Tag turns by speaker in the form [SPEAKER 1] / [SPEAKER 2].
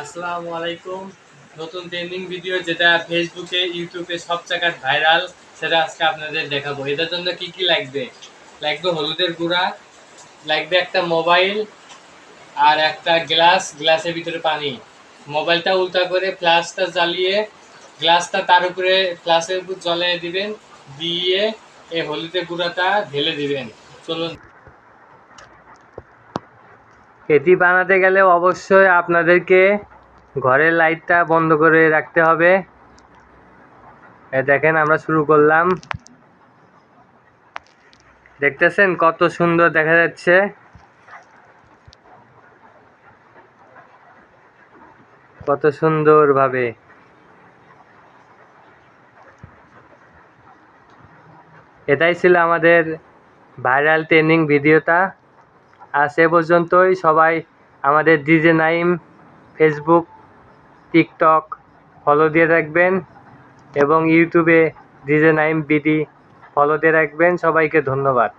[SPEAKER 1] আসসালামু আলাইকুম। নতুন ট্রেন্ডিং ভিডিও যেটা ফেসবুকে ইউটিউবে সব জায়গায় ভাইরাল, সেটা আজকে আপনাদের দেখাবো। এটার জন্য কি কি লাগবে? লাগবে হলুদের গুঁড়া, লাগবে একটা মোবাইল আর একটা গ্লাসের ভিতরে পানি। মোবাইলটা উল্টা করে ফ্ল্যাশটা জ্বালিয়ে গ্লাসটা তার উপরে ফ্ল্যাশের উপর জ্বালিয়ে দিবেন, দিয়ে এই হলুদের গুঁড়াটা ঢেলে দিবেন। চলুন। এটি বানাতে গেলে অবশ্যই আপনাদেরকে ঘরের লাইটটা বন্ধ করে রাখতে হবে। দেখেন আমরা শুরু করলাম। দেখতেছেন কত সুন্দর দেখা যাচ্ছে, কত সুন্দর ভাবে। এটাই ছিল আমাদের ভাইরাল ট্রেন্ডিং ভিডিওটা। আজ এ পর্যন্তই। সবাই আমাদের DJ Naim Facebook, TikTok follow দিয়ে রাখবেন এবং ইউটিউবে ডিজে নাইম বিডি ফলো দিয়ে রাখবেন। সবাইকে ধন্যবাদ।